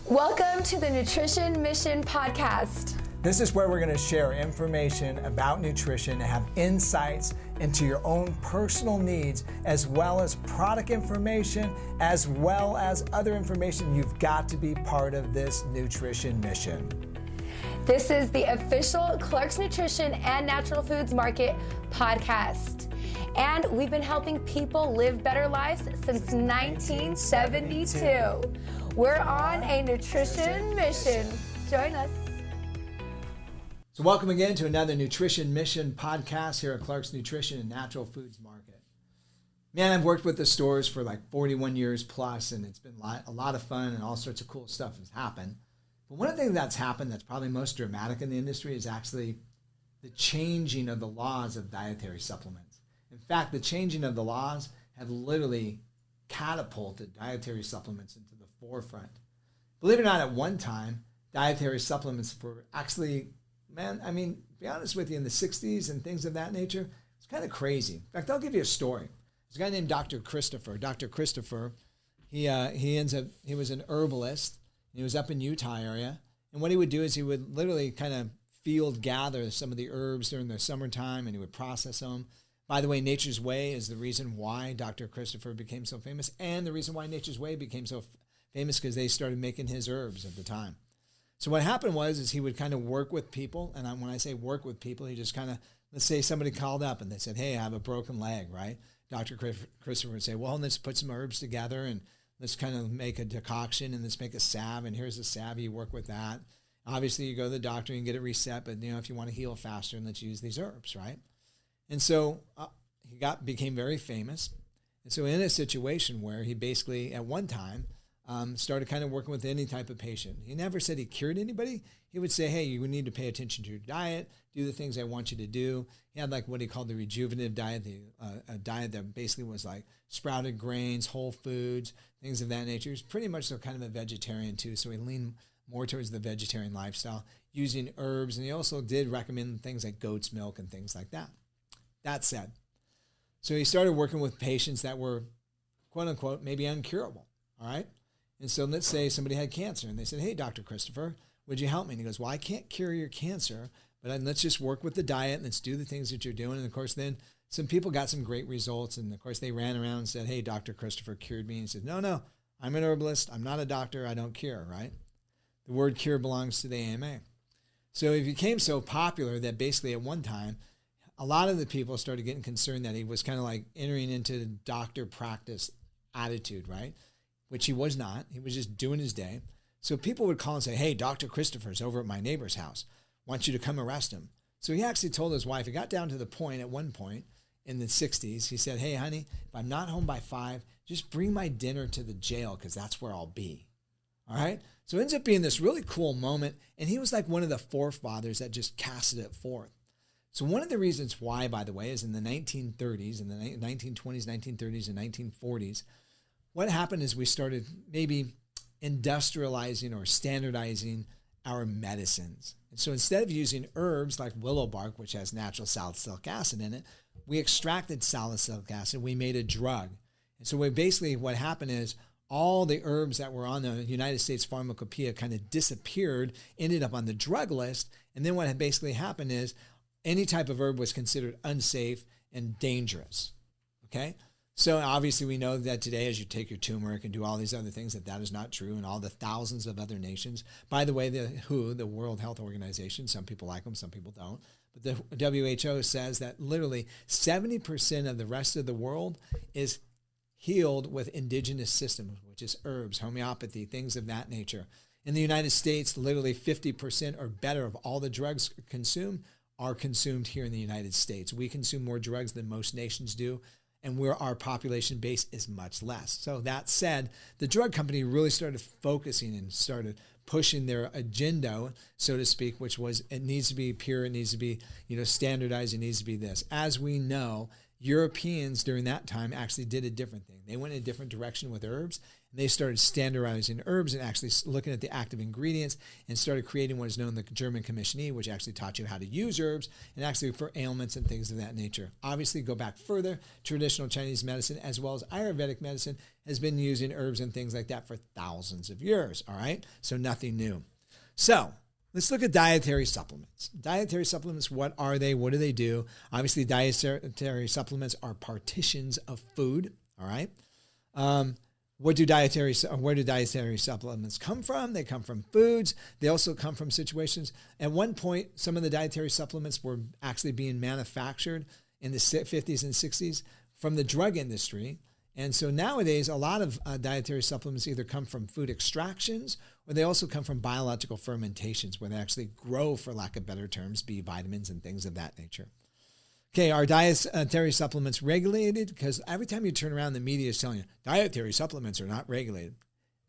Welcome to the Nutrition Mission Podcast. This is where we're going to share information about nutrition and have insights into your own personal needs, as well as product information, as well as other information. You've got to be part of this nutrition mission. This is the official Clark's Nutrition and Natural Foods Market podcast. And we've been helping people live better lives since 1972. We're on a nutrition mission. Join us. So welcome again to another Nutrition Mission podcast here at Clark's Nutrition and Natural Foods Market. Man, I've worked with the stores for like 41 years plus, and it's been a lot of fun and all sorts of cool stuff has happened. But one of the things that's happened that's probably most dramatic in the industry is actually the changing of the laws of dietary supplements. In fact, the changing of the laws have literally catapulted dietary supplements into the forefront. Believe it or not, at one time, dietary supplements were actually, to be honest with you, in the 60s and things of that nature, it's kind of crazy. In fact, I'll give you a story. There's a guy named Dr. Christopher. Dr. Christopher, he was an herbalist. He was up in Utah area. And what he would do is he would literally kind of field gather some of the herbs during the summertime, and he would process them. By the way, Nature's Way is the reason why Dr. Christopher became so famous, and the reason why Nature's Way became so famous because they started making his herbs at the time. So what happened was he would kind of work with people, and when I say work with people, he just kind of, let's say somebody called up and they said, hey, I have a broken leg, right? Dr. Christopher would say, well, let's put some herbs together and let's kind of make a decoction and let's make a salve, and here's a salve, you work with that. Obviously, you go to the doctor and get it reset, but if you want to heal faster, and let's use these herbs, right? And so he became very famous. And so in a situation where he basically, at one time, started kind of working with any type of patient. He never said he cured anybody. He would say, hey, you need to pay attention to your diet, do the things I want you to do. He had like what he called the rejuvenative diet, a diet that basically was like sprouted grains, whole foods, things of that nature. He was pretty much kind of a vegetarian too, so he leaned more towards the vegetarian lifestyle, using herbs, and he also did recommend things like goat's milk and things like that. That said, so he started working with patients that were, quote unquote, maybe uncurable, all right? And so let's say somebody had cancer, and they said, hey, Dr. Christopher, would you help me? And he goes, well, I can't cure your cancer, but let's just work with the diet, and let's do the things that you're doing. And of course, then some people got some great results, and of course, they ran around and said, hey, Dr. Christopher cured me. And he said, no, I'm an herbalist. I'm not a doctor. I don't cure, right? The word cure belongs to the AMA. So he became so popular that basically at one time, a lot of the people started getting concerned that he was kind of like entering into the doctor practice attitude, right? Which he was not. He was just doing his day. So people would call and say, hey, Dr. Christopher's over at my neighbor's house. I want you to come arrest him. So he actually told his wife, it got down to the point at one point in the 60s, he said, hey, honey, if I'm not home by 5, just bring my dinner to the jail because that's where I'll be. All right? So it ends up being this really cool moment. And he was like one of the forefathers that just casted it forth. So one of the reasons why, by the way, is in the 1930s, in the 1920s, 1930s, and 1940s, what happened is we started maybe industrializing or standardizing our medicines. And so instead of using herbs like willow bark, which has natural salicylic acid in it, we extracted salicylic acid. We made a drug. And so what happened is all the herbs that were on the United States Pharmacopoeia kind of disappeared, ended up on the drug list. And then what had basically happened is any type of herb was considered unsafe and dangerous, okay? So obviously we know that today as you take your turmeric and do all these other things that is not true, and all the thousands of other nations. By the way, the WHO, the World Health Organization, some people like them, some people don't, but the WHO says that literally 70% of the rest of the world is healed with indigenous systems, which is herbs, homeopathy, things of that nature. In the United States, literally 50% or better of all the drugs consumed are consumed here in the United States. We consume more drugs than most nations do, and where our population base is much less. So that said, the drug company really started focusing and started pushing their agenda, so to speak, which was it needs to be pure, it needs to be standardized, it needs to be this. As we know, Europeans during that time actually did a different thing. They went in a different direction with herbs, And they started standardizing herbs and actually looking at the active ingredients and started creating what is known as the German Commission E, which actually taught you how to use herbs and actually for ailments and things of that nature. Obviously, go back further, traditional Chinese medicine as well as Ayurvedic medicine has been using herbs and things like that for thousands of years, all right? So nothing new. So let's look at dietary supplements. Dietary supplements, what are they? What do they do? Obviously, dietary supplements are partitions of food, all right? Where do dietary supplements come from? They come from foods. They also come from situations. At one point, some of the dietary supplements were actually being manufactured in the 50s and 60s from the drug industry. And so nowadays, a lot of dietary supplements either come from food extractions or they also come from biological fermentations where they actually grow, for lack of better terms, B vitamins and things of that nature. Okay, are dietary supplements regulated? Because every time you turn around, the media is telling you dietary supplements are not regulated.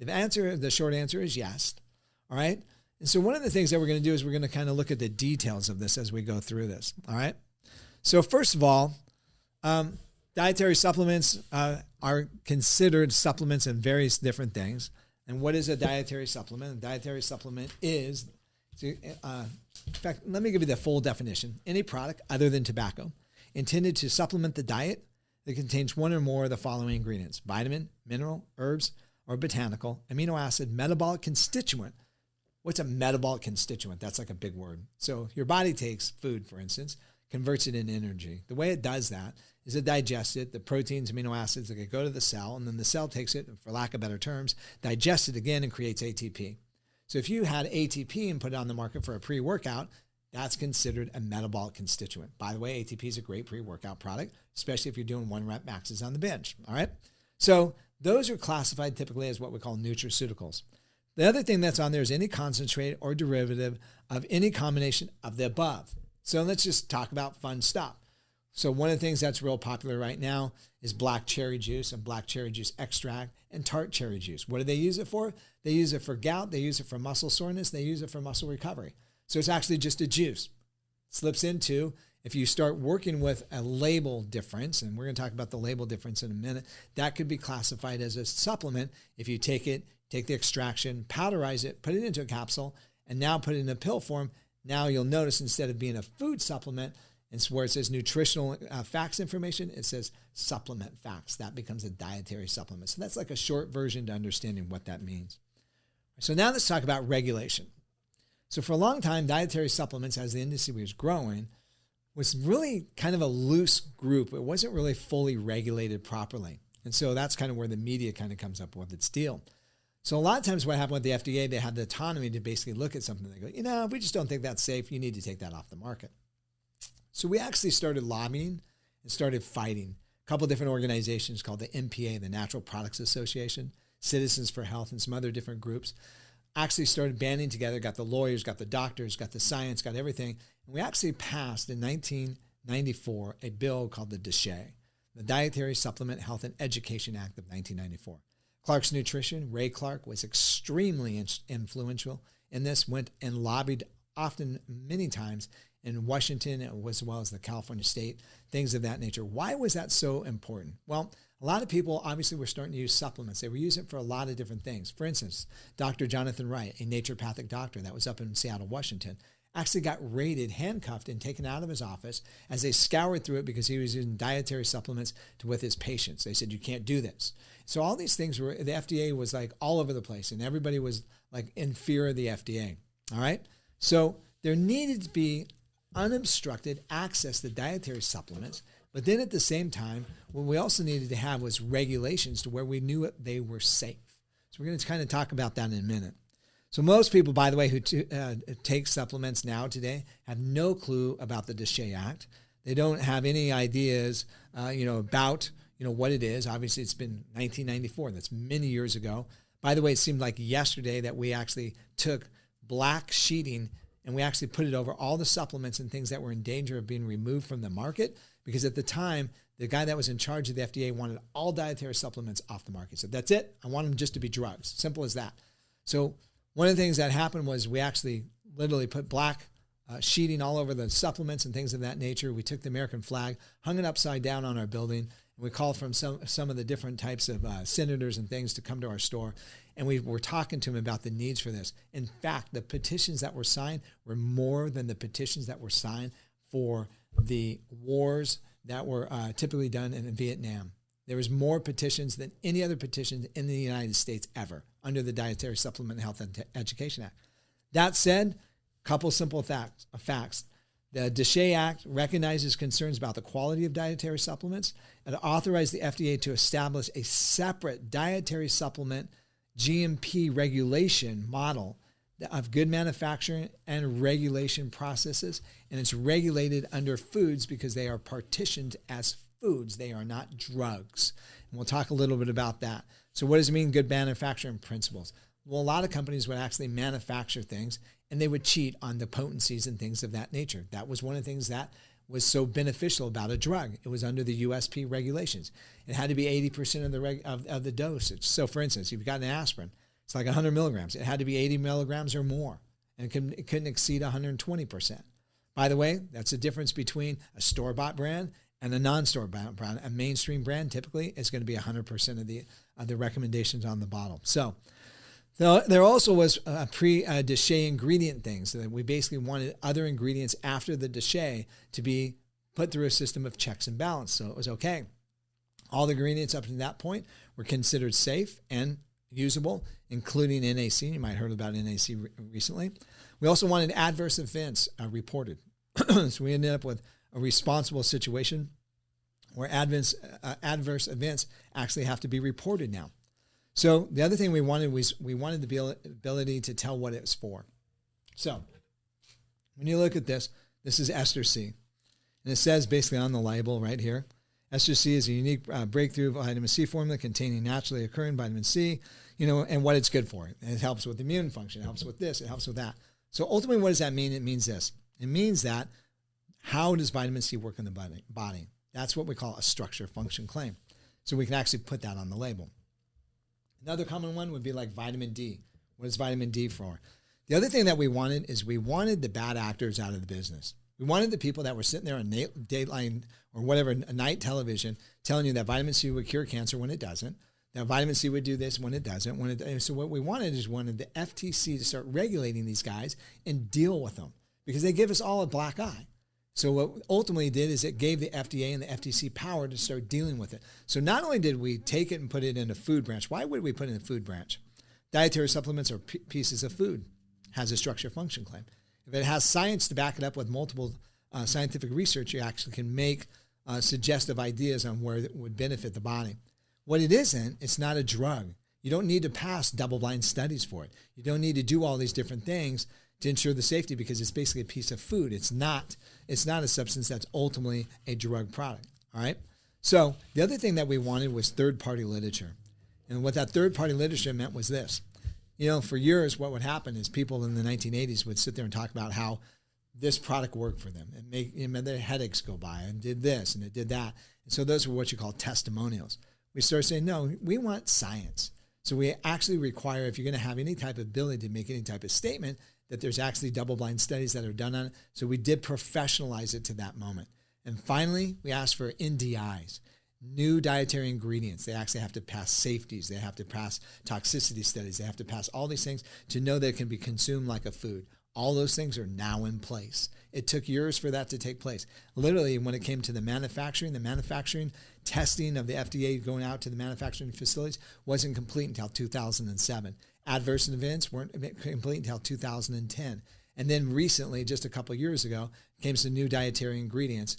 The short answer is yes. All right. And so one of the things that we're going to do is we're going to kind of look at the details of this as we go through this. All right. So first of all, dietary supplements are considered supplements in various different things. And what is a dietary supplement? A dietary supplement is, in fact, let me give you the full definition. Any product other than tobacco intended to supplement the diet that contains one or more of the following ingredients: vitamin, mineral, herbs, or botanical, amino acid, metabolic constituent. What's a metabolic constituent? That's like a big word. So your body takes food, for instance, converts it into energy. The way it does that is it digests it, the proteins, amino acids that go to the cell, and then the cell takes it, for lack of better terms, digests it again and creates ATP. So if you had ATP and put it on the market for a pre-workout, that's considered a metabolic constituent. By the way, ATP is a great pre-workout product, especially if you're doing 1 rep maxes on the bench, all right? So those are classified typically as what we call nutraceuticals. The other thing that's on there is any concentrate or derivative of any combination of the above. So let's just talk about fun stuff. So one of the things that's real popular right now is black cherry juice and black cherry juice extract and tart cherry juice. What do they use it for? They use it for gout. They use it for muscle soreness. They use it for muscle recovery. So it's actually just a juice. Slips into, if you start working with a label difference, and we're going to talk about the label difference in a minute, that could be classified as a supplement. If you take it, take the extraction, powderize it, put it into a capsule, and now put it in a pill form, now you'll notice instead of being a food supplement, it's where it says nutritional facts information, it says supplement facts. That becomes a dietary supplement. So that's like a short version to understanding what that means. So now let's talk about regulation. So for a long time, dietary supplements, as the industry was growing, was really kind of a loose group. It wasn't really fully regulated properly. And so that's kind of where the media kind of comes up with its deal. So a lot of times what happened with the FDA, they had the autonomy to basically look at something. They go, we just don't think that's safe. You need to take that off the market. So we actually started lobbying and started fighting. A couple of different organizations called the NPA, the Natural Products Association, Citizens for Health, and some other different groups actually started banding together, got the lawyers, got the doctors, got the science, got everything. And we actually passed in 1994 a bill called the DSHEA, the Dietary Supplement Health and Education Act of 1994. Clark's Nutrition, Ray Clark, was extremely influential in this, went and lobbied often, many times, in Washington as well as the California state, things of that nature. Why was that so important? Well, a lot of people obviously were starting to use supplements. They were using it for a lot of different things. For instance, Dr. Jonathan Wright, a naturopathic doctor that was up in Seattle, Washington, actually got raided, handcuffed, and taken out of his office as they scoured through it because he was using dietary supplements with his patients. They said, you can't do this. So all these things were, the FDA was like all over the place, and everybody was like in fear of the FDA. All right. So there needed to be unobstructed access to dietary supplements. But then at the same time, what we also needed to have was regulations to where we knew they were safe. So we're going to kind of talk about that in a minute. So most people, by the way, who take supplements now today have no clue about the DSHEA Act. They don't have any ideas, about, what it is. Obviously, it's been 1994. That's many years ago. By the way, it seemed like yesterday that we actually took black sheeting and we actually put it over all the supplements and things that were in danger of being removed from the market, because at the time, the guy that was in charge of the FDA wanted all dietary supplements off the market. So that's it. I want them just to be drugs. Simple as that. So one of the things that happened was we actually literally put black sheeting all over the supplements and things of that nature. We took the American flag, hung it upside down on our building, and we called from some of the different types of senators and things to come to our store. And we were talking to them about the needs for this. In fact, the petitions that were signed were more than the petitions that were signed for the wars that were typically done in Vietnam. There was more petitions than any other petitions in the United States ever under the Dietary Supplement Health and Education Act. That said, a couple simple facts. The DSHEA Act recognizes concerns about the quality of dietary supplements and authorized the FDA to establish a separate dietary supplement GMP regulation model of good manufacturing and regulation processes. And it's regulated under foods because they are partitioned as foods. They are not drugs. And we'll talk a little bit about that. So what does it mean, good manufacturing principles? Well, a lot of companies would actually manufacture things and they would cheat on the potencies and things of that nature. That was one of the things that was so beneficial about a drug. It was under the USP regulations. It had to be 80% of the dosage. So for instance, if you've got an aspirin, it's like 100 milligrams. It had to be 80 milligrams or more. And it couldn't exceed 120%. By the way, that's the difference between a store-bought brand and a non-store-bought brand. A mainstream brand typically is going to be 100% of the recommendations on the bottle. So there also was pre-DSHEA ingredient things. So that we basically wanted other ingredients after the DSHEA to be put through a system of checks and balance. So it was okay. All the ingredients up to that point were considered safe and usable, including NAC. You might have heard about NAC recently. We also wanted adverse events reported. So we ended up with a responsible situation where adverse events actually have to be reported now. So the other thing we wanted was we wanted the ability to tell what it was for. So when you look at this, this is ester C. And it says basically on the label right here, ester C is a unique breakthrough vitamin C formula containing naturally occurring vitamin C, and what it's good for. And it helps with immune function. It helps with this. It helps with that. So ultimately, what does that mean? It means this. It means that how does vitamin C work in the body? That's what we call a structure function claim. So we can actually put that on the label. Another common one would be like vitamin D. What is vitamin D for? The other thing that we wanted is we wanted the bad actors out of the business. We wanted the people that were sitting there on Dateline or whatever, night television, telling you that vitamin C would cure cancer when it doesn't, that vitamin C would do this when it doesn't. So what we wanted is the FTC to start regulating these guys and deal with them because they give us all a black eye. So what ultimately did is it gave the FDA and the FTC power to start dealing with it. So not only did we take it and put it in a food branch, why would we put it in a food branch? Dietary supplements are pieces of food, has a structure function claim. If it has science to back it up with multiple scientific research, you actually can make suggestive ideas on where it would benefit the body. What it isn't, it's not a drug. You don't need to pass double-blind studies for it. You don't need to do all these different things to ensure the safety because it's basically a piece of food. It's not a substance that's ultimately a drug product, all right? So the other thing that we wanted was third-party literature. And what that third-party literature meant was this. For years, what would happen is people in the 1980s would sit there and talk about how this product worked for them and made their headaches go by and did this and it did that. And so those were what you call testimonials. We started saying, no, we want science. So we actually require, if you're going to have any type of ability to make any type of statement, that there's actually double-blind studies that are done on it. So we did professionalize it to that moment. And finally, we asked for NDIs, new dietary ingredients. They actually have to pass safeties. They have to pass toxicity studies. They have to pass all these things to know that it can be consumed like a food. All those things are now in place. It took years for that to take place. Literally, when it came to the manufacturing testing of the FDA going out to the manufacturing facilities wasn't complete until 2007. Adverse events weren't complete until 2010. And then recently, just a couple of years ago, came some new dietary ingredients.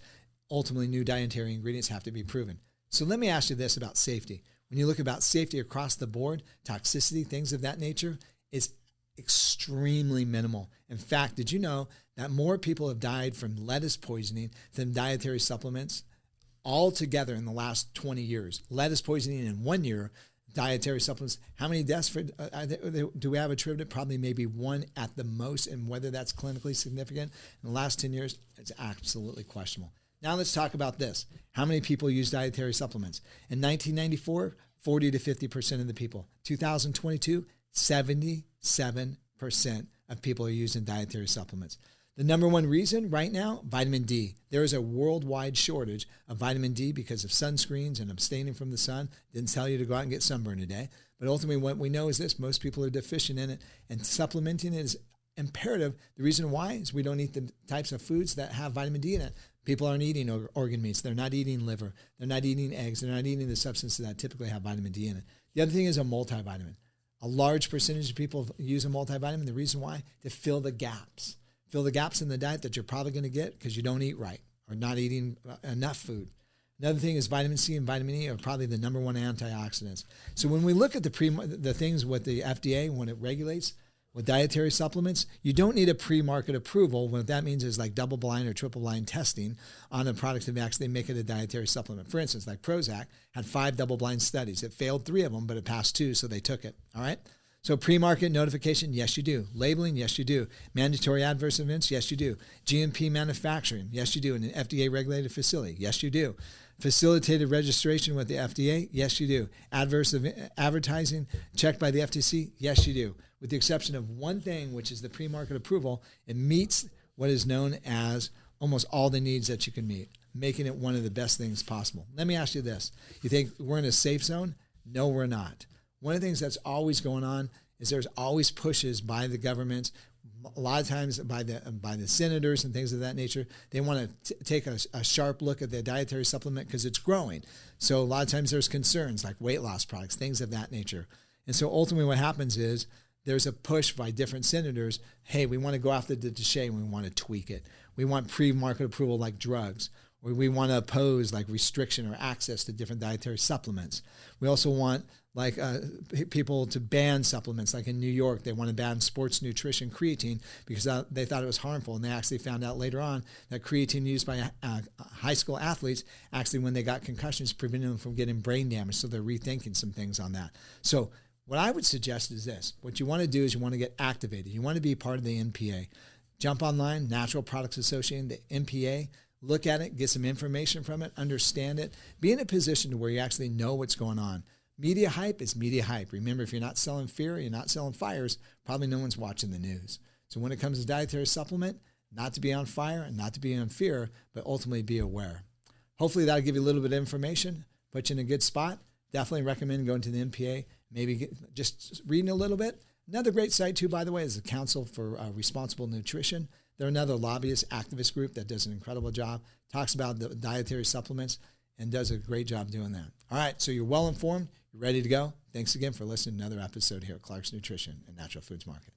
Ultimately, new dietary ingredients have to be proven. So let me ask you this about safety. When you look about safety across the board, toxicity, things of that nature, is extremely minimal. In fact, did you know that more people have died from lettuce poisoning than dietary supplements altogether in the last 20 years? Lettuce poisoning in 1 year, dietary supplements. How many deaths do we have attributed? Probably maybe one at the most, and whether that's clinically significant in the last 10 years, it's absolutely questionable. Now let's talk about this. How many people use dietary supplements? In 1994, 40 to 50% of the people. 2022, 77% of people are using dietary supplements. The number one reason right now, vitamin D. There is a worldwide shortage of vitamin D because of sunscreens and abstaining from the sun. Didn't tell you to go out and get sunburned today. But ultimately what we know is this: most people are deficient in it, and supplementing it is imperative. The reason why is we don't eat the types of foods that have vitamin D in it. People aren't eating organ meats. They're not eating liver. They're not eating eggs. They're not eating the substances that typically have vitamin D in it. The other thing is a multivitamin. A large percentage of people use a multivitamin. The reason why? To fill the gaps. Fill the gaps in the diet that you're probably going to get because you don't eat right or not eating enough food. Another thing is vitamin C and vitamin E are probably the number one antioxidants. So when we look at the things with the FDA, when it regulates with dietary supplements, you don't need a pre-market approval. What that means is like double-blind or triple-blind testing on a product to actually make it a dietary supplement. For instance, like Prozac had 5 double-blind studies. It failed 3 of them, but it passed 2, so they took it. All right? So pre-market notification, yes, you do. Labeling, yes, you do. Mandatory adverse events, yes, you do. GMP manufacturing, yes, you do. In an FDA-regulated facility, yes, you do. Facilitated registration with the FDA, yes, you do. Advertising checked by the FTC, yes, you do. With the exception of one thing, which is the pre-market approval, it meets what is known as almost all the needs that you can meet, making it one of the best things possible. Let me ask you this. You think we're in a safe zone? No, we're not. One of the things that's always going on is there's always pushes by the government, a lot of times by the senators and things of that nature. They want to take a sharp look at the dietary supplement because it's growing. So a lot of times there's concerns like weight loss products, things of that nature. And so ultimately what happens is there's a push by different senators. Hey, we want to go after the DSHEA and we want to tweak it. We want pre-market approval like drugs. Or we want to oppose like restriction or access to different dietary supplements. We also want like people to ban supplements. Like in New York, they want to ban sports nutrition creatine because they thought it was harmful. And they actually found out later on that creatine used by high school athletes, actually when they got concussions, prevented them from getting brain damage. So they're rethinking some things on that. So what I would suggest is this. What you want to do is you want to get activated. You want to be part of the NPA. Jump online, Natural Products Association, the NPA. Look at it, get some information from it, understand it. Be in a position to where you actually know what's going on. Media hype is media hype. Remember, if you're not selling fear, you're not selling fires, probably no one's watching the news. So when it comes to dietary supplement, not to be on fire and not to be on fear, but ultimately be aware. Hopefully that'll give you a little bit of information, put you in a good spot. Definitely recommend going to the NPA, maybe just reading a little bit. Another great site too, by the way, is the Council for Responsible Nutrition. They're another lobbyist activist group that does an incredible job, talks about the dietary supplements, and does a great job doing that. All right, so you're well informed, you're ready to go. Thanks again for listening to another episode here at Clark's Nutrition and Natural Foods Market.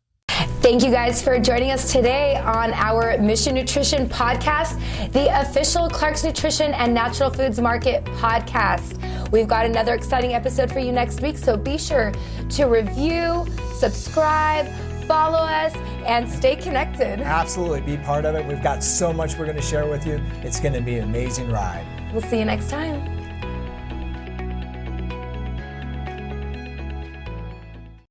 Thank you guys for joining us today on our Mission Nutrition podcast, the official Clark's Nutrition and Natural Foods Market podcast. We've got another exciting episode for you next week, so be sure to review, subscribe, follow us, and stay connected. Absolutely. Be part of it. We've got so much we're going to share with you. It's going to be an amazing ride. We'll see you next time.